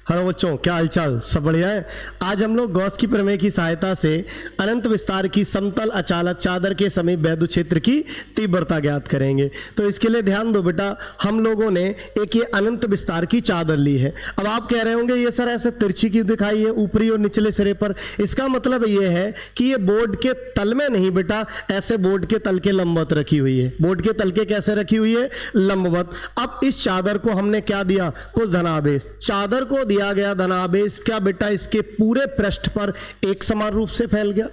Hello बच्चों, क्या हालचाल? सब बढ़िया है। आज हम लोग गॉस की प्रमेय की सहायता से अनंत विस्तार की समतल अचालक चादर के समीप वैद्युत क्षेत्र की तीव्रता ज्ञात करेंगे। तो इसके लिए ध्यान दो बेटा, हम लोगों ने एक ये अनंत विस्तार की चादर ली है। अब आप कह रहे होंगे ये सर ऐसे तिरछी क्यों दिखाई है ऊपरी और निचले सिरे पर? इसका मतलब ये है कि ये बोर्ड के तल में नहीं बेटा, ऐसे बोर्ड के तल के लंबवत रखी हुई है। बोर्ड के तल के कैसे रखी हुई है? लंबवत। अब इस चादर को हमने क्या दिया? कुछ धनावेश। चादर को दिया गया धनावेश क्या बेटा इसके पूरे पृष्ठ पर एक समान रूप से फैल गया,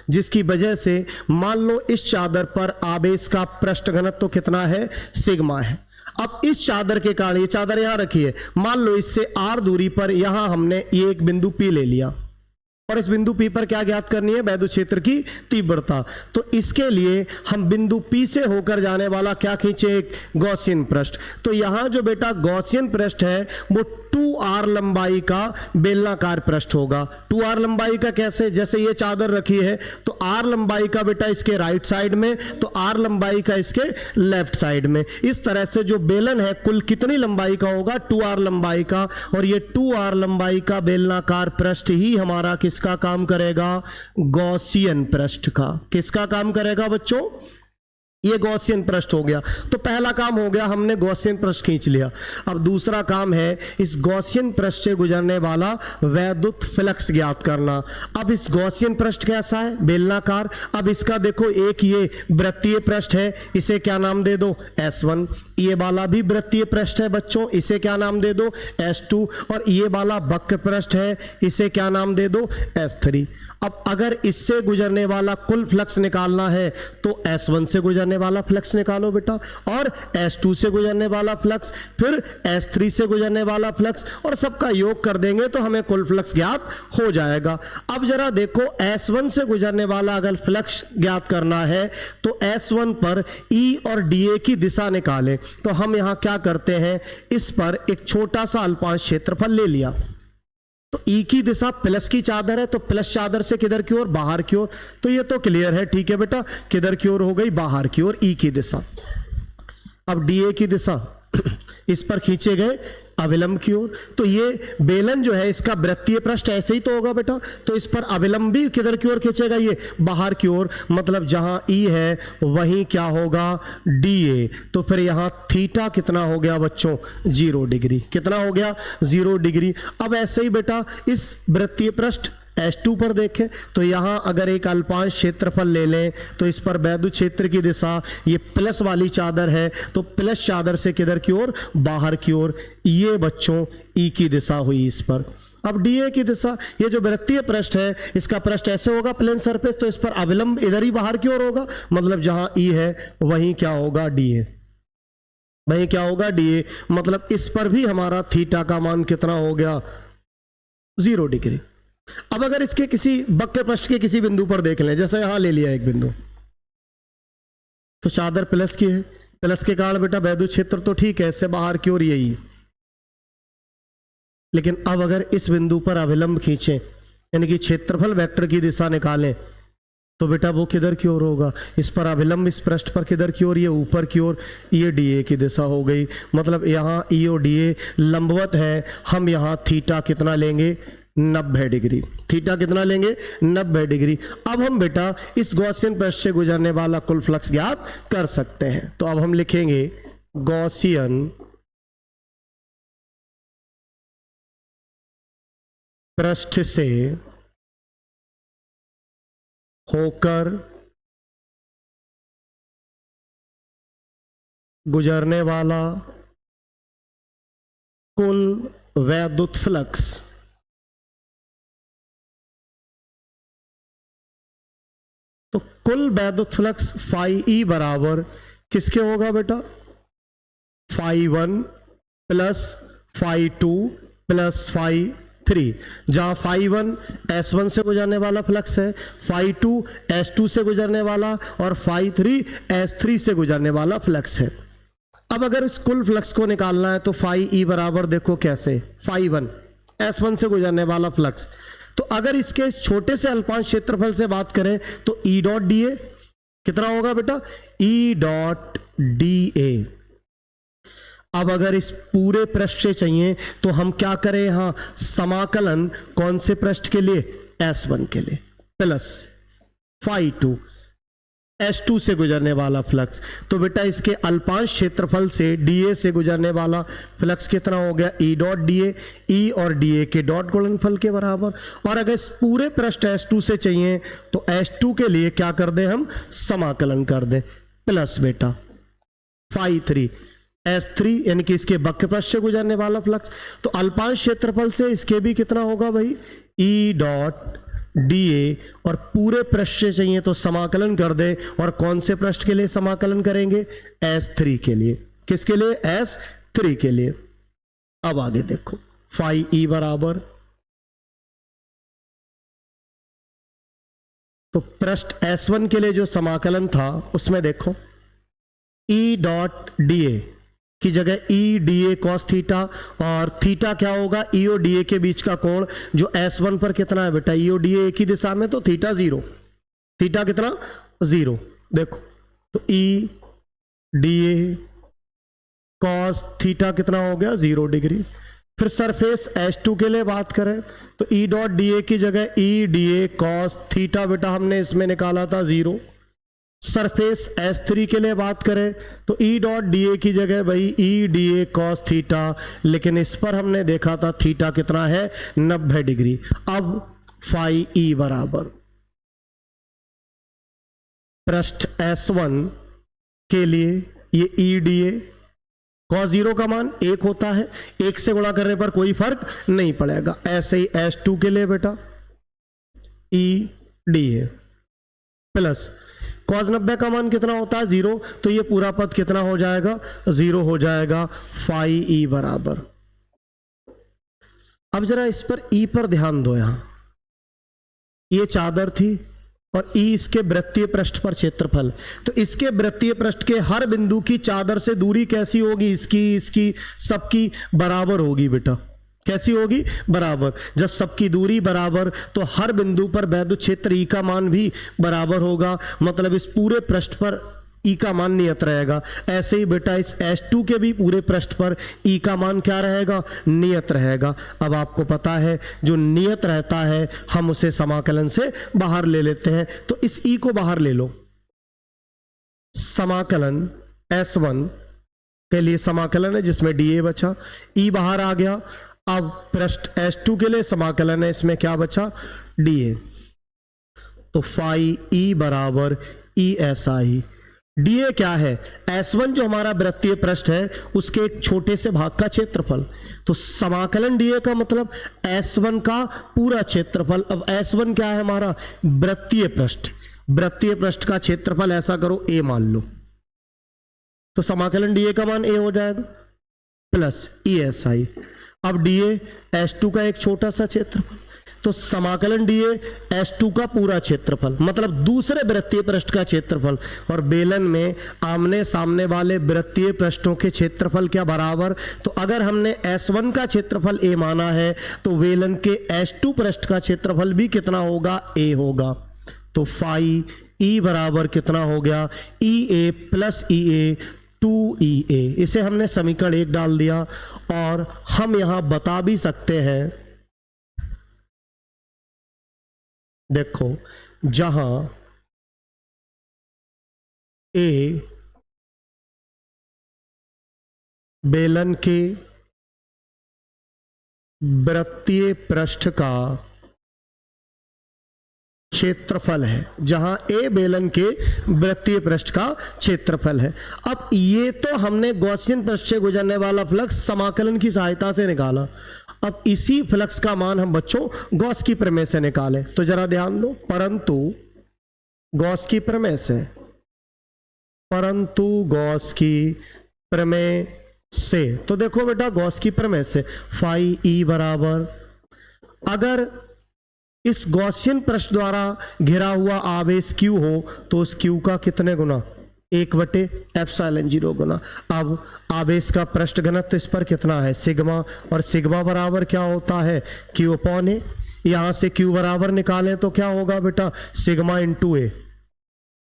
जिसकी वजह से मान लो इस चादर पर आवेश का पृष्ठ घनत्व तो कितना है? सिग्मा है। अब इस चादर के कारण, ये चादर यहां रखी है, मान लो इससे r दूरी पर यहां हमने ये एक बिंदु P ले लिया और इस बिंदु P पर क्या ज्ञात करनी है? वैद्युत क्षेत्र की तीव्रता। तो इसके लिए हम बिंदु P से होकर जाने वाला क्या खींचे? एक गॉसियन पृष्ठ। तो यहां जो बेटा गॉसियन पृष्ठ है वो 2r लंबाई का बेलनाकार पृष्ठ होगा। 2r लंबाई का कैसे? जैसे ये चादर रखी है तो r लंबाई का बेटा इसके राइट साइड में, तो r लंबाई का इसके लेफ्ट साइड में। इस तरह से जो बेलन है कुल कितनी लंबाई का होगा? 2r लंबाई का। और ये 2r लंबाई का बेलनाकार पृष्ठ ही हमारा किसका काम करेगा? गॉसियन पृष्ठ का। किसका काम करेगा बच्चों? ये गॉसियन पृष्ठ हो गया। तो पहला काम हो गया, हमने गॉसियन पृष्ठ खींच लिया। अब दूसरा काम है इस गॉसियन पृष्ठ से गुजरने वाला वैद्युत फ्लक्स ज्ञात करना। अब इस गॉसियन पृष्ठ कैसा है? बेलनाकार। अब इसका देखो एक ये वृत्तीय पृष्ठ है, इसे क्या नाम दे दो? S1। ये वाला भी वृत्तीय पृष्ठ है बच्चों, इसे क्या नाम दे दो? S2। और ये वाला वक्र पृष्ठ है, इसे क्या नाम दे दो? S3। अब अगर इससे गुजरने वाला कुल फ्लक्स निकालना है तो S1 से गुजरने वाला फ्लक्स निकालो बेटा, और S2 से गुजरने वाला फ्लक्स, फिर S3 से गुजरने वाला फ्लक्स, और सबका योग कर देंगे तो हमें कुल फ्लक्स ज्ञात हो जाएगा। अब जरा देखो, S1 से गुजरने वाला अगर फ्लक्स ज्ञात करना है तो S1 पर E और DA की दिशा निकालें। तो हम यहां क्या करते हैं, इस पर एक छोटा सा अल्पांश क्षेत्रफल ले लिया। तो E की दिशा प्लस की चादर है, तो प्लस चादर से किधर की ओर? बाहर की ओर। तो ये तो क्लियर है, ठीक है बेटा, किधर की ओर हो गई? बाहर की ओर, E की दिशा। अब DA की दिशा इस पर खींचे गए अविलंब की ओर। तो ये बेलन जो है इसका वृत्तीय पृष्ठ ऐसे ही तो होगा बेटा, तो इस पर अविलंब भी किधर की ओर खींचेगा? ये बाहर की ओर। मतलब जहां E है वहीं क्या होगा? DA। तो फिर यहां थीटा कितना हो गया बच्चों? 0 डिग्री। कितना हो गया? 0 डिग्री। अब ऐसे ही बेटा इस वृत्तीय पृष्ठ S2 पर देखें तो यहां अगर एक अल्पांश क्षेत्रफल ले लें तो इस पर वैद्युत क्षेत्र की दिशा, ये प्लस वाली चादर है तो प्लस चादर से किधर की ओर? बाहर की ओर। ये बच्चों E की दिशा हुई इस पर। अब DA की दिशा, ये जो वृत्तीय पृष्ठ है इसका पृष्ठ ऐसे होगा प्लेन सरफेस, तो इस पर अविलंब इधर ही बाहर की ओर होगा। मतलब जहां E है वहीं क्या होगा? DA। वहीं क्या होगा? DA। मतलब इस पर भी हमारा थीटा का मान कितना हो गया? 0 डिग्री। अब अगर इसके किसी वक्र पृष्ठ के किसी बिंदु पर देख लें, जैसे यहां ले लिया एक बिंदु, तो चादर प्लस की है, प्लस के कारण बेटा वैद्युत क्षेत्र तो ठीक है, इससे बाहर की ओर यही। लेकिन अब अगर इस बिंदु पर अविलंब खींचें, यानी कि क्षेत्रफल वेक्टर की दिशा निकालें, तो बेटा वो किधर की ओर होगा? इस पर अविलंब इस पृष्ठ पर किधर की ओर? ये ऊपर की ओर। ये DA की दिशा हो गई। मतलब यहां E और DA लंबवत है। हम यहां थीटा कितना लेंगे? 90 डिग्री। थीटा कितना लेंगे? 90 डिग्री। अब हम बेटा इस गॉसियन पृष्ठ से गुजरने वाला कुल फ्लक्स ज्ञात कर सकते हैं। तो अब हम लिखेंगे गॉसियन पृष्ठ से होकर गुजरने वाला कुल वैद्युत फ्लक्स तो कुल वैद्युत फ्लक्स फाई E बराबर किसके होगा बेटा? Phi 1 plus phi 2 plus phi 3। जहां फाई 1 S1 से गुजरने वाला फ्लक्स है, फाई 2 S2 से गुजरने वाला, और फाई 3 S3 से गुजरने वाला फ्लक्स है। अब अगर इस कुल फ्लक्स को निकालना है तो फाई E बराबर देखो कैसे? फाई 1 S1 से गुजरने वाला फ्लक्स। तो अगर इसके छोटे से अल्पांश क्षेत्रफल से बात करें तो E डॉट DA कितना होगा बेटा? E dot DA। अब अगर इस पूरे पृष्ठ से चाहिए तो हम क्या करें, यहां समाकलन कौन से पृष्ठ के लिए, S1 के लिए, प्लस φ2 S2 से गुजरने वाला फ्लक्स। तो बेटा इसके अल्पांश क्षेत्रफल से dA से गुजरने वाला फ्लक्स कितना हो गया, E डॉट dA, E और dA के डॉट गुणनफल के बराबर। और अगर इस पूरे पृष्ठ S2 से चाहिए तो S2 के लिए क्या कर दें, हम समाकलन कर दें, प्लस बेटा φ3 S3 यानी कि इसके वक्र पृष्ठ से गुजरने वाला फ्लक्स। तो अल्पांश क्षेत्रफल से इसके भी कितना होगा भाई, E डॉट dA, और पूरे पृष्ठ से चाहिए तो समाकलन कर दे। और कौन से पृष्ठ के लिए समाकलन करेंगे, S3 के लिए। किसके लिए, S3 के लिए। अब आगे देखो φE बराबर, तो पृष्ठ S1 के लिए जो समाकलन था उसमें देखो E डॉट dA की जगह E dA cos थीटा, और थीटा क्या होगा, E और dA के बीच का कोण जो S1 पर कितना है बेटा, E और dA एक ही दिशा में, तो थीटा 0, थीटा कितना 0। देखो तो E dA cos थीटा कितना हो गया, 0 डिग्री। फिर सरफेस S2 के लिए बात करें तो E डॉट dA की जगह E dA cos थीटा बेटा हमने इसमें निकाला था 0। सरफेस S3 के लिए बात करें तो E डॉट dA की जगह भाई E dA cos थीटा, लेकिन इस पर हमने देखा था थीटा कितना है, 90 डिग्री। अब φE बराबर पृष्ठ S1 के लिए ये E dA cos 0 का मान 1 होता है, 1 से गुणा करने पर कोई फर्क नहीं पड़ेगा। ऐसे ही S2 के लिए बेटा E dA प्लस cos 90 का मान कितना होता है, 0, तो ये पूरा पद कितना हो जाएगा, 0 हो जाएगा। φE बराबर, अब जरा इस पर E पर ध्यान दो। यहां ये चादर थी और E इसके वृत्तीय पृष्ठ पर क्षेत्रफल, तो इसके वृत्तीय पृष्ठ के हर बिंदु की चादर से दूरी कैसी होगी, इसकी सबकी बराबर होगी बेटा। कैसी होगी, बराबर। जब सबकी दूरी बराबर तो हर बिंदु पर वैद्युत क्षेत्र E का मान भी बराबर होगा, मतलब इस पूरे पृष्ठ पर E का मान नियत रहेगा। ऐसे ही बेटा इस S2 के भी पूरे पृष्ठ पर E का मान क्या रहेगा, नियत रहेगा। अब आपको पता है जो नियत रहता है हम उसे समाकलन से बाहर ले लेते हैं, तो इस E को बाहर ले लो। समाकलन S1 के लिए समाकलन है जिसमें dA बचा, E बाहर आ गया। अब पृष्ठ S2 के लिए समाकलन है, इसमें क्या बचा, dA। तो φE बराबर ESI। dA क्या है, S1 जो हमारा वृत्तीय पृष्ठ है उसके एक छोटे से भाग का क्षेत्रफल। तो समाकलन dA का मतलब S1 का पूरा क्षेत्रफल। अब S1 क्या है, हमारा वृत्तीय पृष्ठ, वृत्तीय पृष्ठ का क्षेत्रफल ऐसा करो A मान लो, तो समाकलन dA का मान A हो जाएगा प्लस ESI। अब dA S2 का एक छोटा सा क्षेत्रफल, तो समाकलन dA S2 का पूरा क्षेत्रफल, मतलब दूसरे वृत्तीय पृष्ठ का क्षेत्रफल। और बेलन में आमने सामने वाले वृत्तीय पृष्ठों के क्षेत्रफल क्या बराबर, तो अगर हमने S1 का क्षेत्रफल A माना है तो बेलन के S2 पृष्ठ का क्षेत्रफल भी कितना होगा, A होगा। तो φE बराबर कितना हो गया, EA प्लस EA 2EA। इसे हमने समीकरण 1 डाल दिया। और हम यहां बता भी सकते हैं, देखो जहां A बेलन के वृत्तीय पृष्ठ का क्षेत्रफल है, जहां A बेलन के वृत्तीय पृष्ठ का क्षेत्रफल है। अब ये तो हमने गॉसियन पृष्ठ से गुजरने वाला फ्लक्स समाकलन की सहायता से निकाला। अब इसी फ्लक्स का मान हम बच्चों गॉस की प्रमेय से निकालें, तो जरा ध्यान दो। परंतु गॉस की प्रमेय से, परंतु गॉस की प्रमेय से, तो देखो बेटा गॉस की प्रमेय से φE बराबर, अगर इस गॉसियन पृष्ठ द्वारा घिरा हुआ आवेश Q हो तो उस Q का कितने गुना, 1/ε0 गुना। अब आवेश का पृष्ठ घनत्व इस पर कितना है, सिग्मा, और सिग्मा बराबर क्या होता है, Q/A। यहां से Q बराबर निकालें तो क्या होगा बेटा, sigma into A।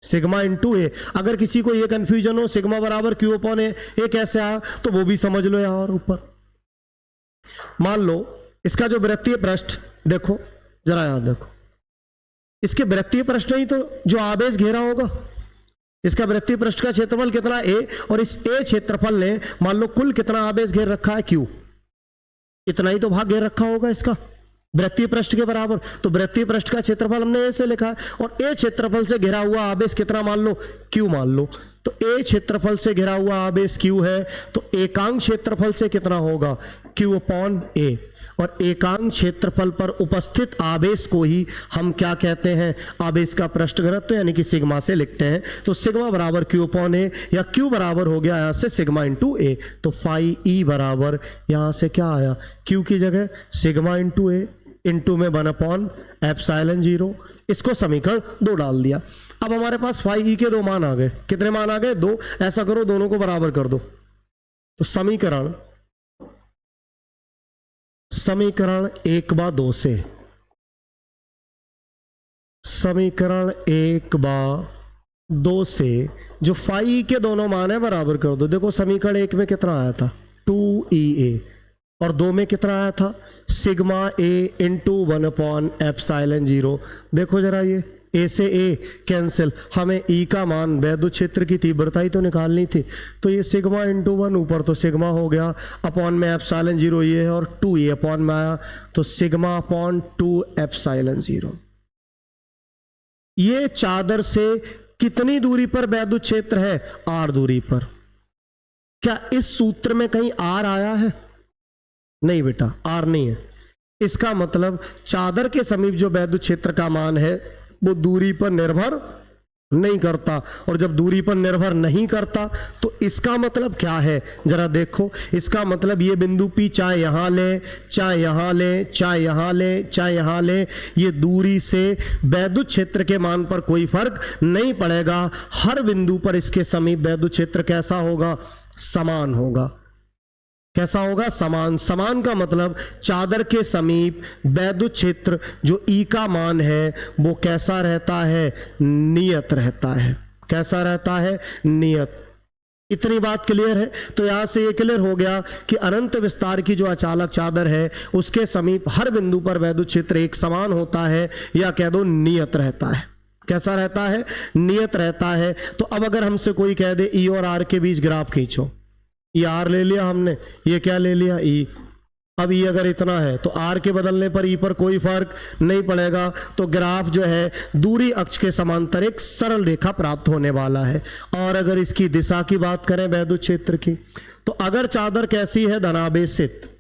Sigma into A. अगर किसी को ये कंफ्यूजन हो सिग्मा बराबर क्यू अपॉन ए कैसे आया तो वो भी समझ लो। यहां और ऊपर मान लो इसका जो वृत्तीय पृष्ठ देखो, जरा यहां देखो, इसके वृत्तीय पृष्ठ नहीं तो जो आवेश घेरा होगा, इसका वृत्तीय पृष्ठ का क्षेत्रफल कितना ए, और इस ए क्षेत्रफल ने मान लो कुल कितना आवेश घेर रखा है क्यू, इतना ही तो भाग घेर रखा होगा इसका वृत्तीय पृष्ठ के बराबर। तो वृत्तीय पृष्ठ का क्षेत्रफल हमने ए से लिखा है, और ए क्षेत्रफल से घिरा हुआ आवेश कितना मान लो क्यू मान लो। तो ए क्षेत्रफल से घिरा हुआ आवेश क्यू है, तो एकांक क्षेत्रफल से कितना होगा क्यू अपॉन ए, और एकांक क्षेत्रफल पर उपस्थित आवेश को ही हम क्या कहते हैं, आवेश का पृष्ठ घनत्व यानी कि सिग्मा से लिखते हैं। तो सिग्मा बराबर क्यू अपॉन ए, या क्यू बराबर हो गया यहां से सिग्मा इंटू ए। तो फाई ई बराबर यहां से क्या आया, क्यू की जगह सिग्मा इंटू ए इंटू में 1 अपॉन एप्सिलॉन 0। इसको समीकरण 2 डाल दिया। अब हमारे पास फाई ई के 2 मान आ गए। कितने मान आ गए, 2। ऐसा करो दोनों को बराबर कर दो। तो समीकरण 1/2 से, समीकरण 1/2 से जो फाई के दोनों मान है बराबर कर दो। देखो समीकरण 1 में कितना आया था 2EA, और 2 में कितना आया था सिग्मा ए इंटू 1 अपॉन एप्सिलॉन 0। देखो जरा ये ए से ए कैंसिल, हमें ई का मान वैद्युत क्षेत्र की तीव्रता ही तो निकालनी थी। तो ये सिग्मा इंटू 1 ऊपर तो सिग्मा हो गया, अपॉन में एप्सिलॉन 0 ये है, और 2 ए अपॉन में आया तो सिग्मा अपॉन 2 एप्सिलॉन 0। ये चादर से कितनी दूरी पर वैद्युत क्षेत्र है, आर दूरी पर। क्या इस सूत्र में कहीं आर आया है, नहीं बेटा आर नहीं है। इसका मतलब चादर के समीप जो वैद्युत क्षेत्र का मान है वो दूरी पर निर्भर नहीं करता, और जब दूरी पर निर्भर नहीं करता तो इसका मतलब क्या है जरा देखो। इसका मतलब ये बिंदु P चाहे यहां ले, चाहे यहां ले, चाहे यहां ले, चाहे यहां ले, ये दूरी से वैद्युत क्षेत्र के मान पर कोई फर्क नहीं पड़ेगा। हर बिंदु पर इसके समीप वैद्युत क्षेत्र कैसा होगा, समान होगा। कैसा होगा, समान। समान का मतलब चादर के समीप वैद्युत क्षेत्र जो ई का मान है वो कैसा रहता है, नियत रहता है। कैसा रहता है, नियत। इतनी बात क्लियर है। तो यहां से ये क्लियर हो गया कि अनंत विस्तार की जो अचालक चादर है उसके समीप हर बिंदु पर वैद्युत क्षेत्र एक समान होता है, या कह दो नियत रहता है। कैसा रहता है, नियत रहता है। तो अब अगर हमसे कोई कह दे ई और आर के बीच ग्राफ खींचो, ये आर ले लिया हमने, ये क्या ले लिया ई। अब ये अगर इतना है तो आर के बदलने पर ई पर कोई फर्क नहीं पड़ेगा। तो ग्राफ जो है दूरी अक्ष के समांतर एक सरल रेखा प्राप्त होने वाला है। और अगर इसकी दिशा की बात करें वैद्युत क्षेत्र की, तो अगर चादर कैसी है, धनावेशित,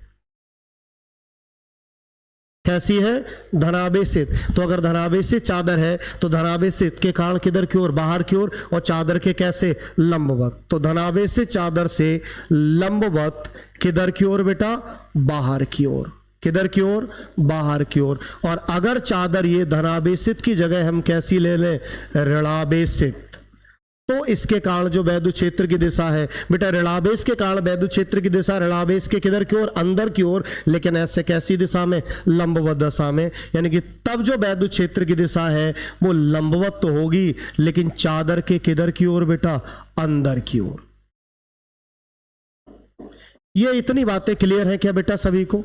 कैसी है, धनावेशित। तो अगर धनावेशित चादर है तो धनावेशित के कारण किधर की ओर, बाहर की ओर, और चादर के कैसे, लंबवत। तो धनावेशित चादर से लंबवत किधर की ओर बेटा, बाहर की ओर। किधर की ओर, बाहर की ओर। और अगर चादर ये धनावेशित की जगह हम कैसी ले लें, ऋणावेशित, तो इसके कारण जो वैद्युत क्षेत्र की दिशा है बेटा, ऋणावेश के कारण वैद्युत क्षेत्र की दिशा ऋणावेश के किधर की ओर, अंदर की ओर, लेकिन ऐसे कैसी दिशा में, लंबवत दिशा में। यानी कि तब जो वैद्युत क्षेत्र की दिशा है वो लंबवत तो होगी, लेकिन चादर के किधर की ओर बेटा, अंदर की ओर। ये इतनी बातें क्लियर है क्या बेटा सभी को?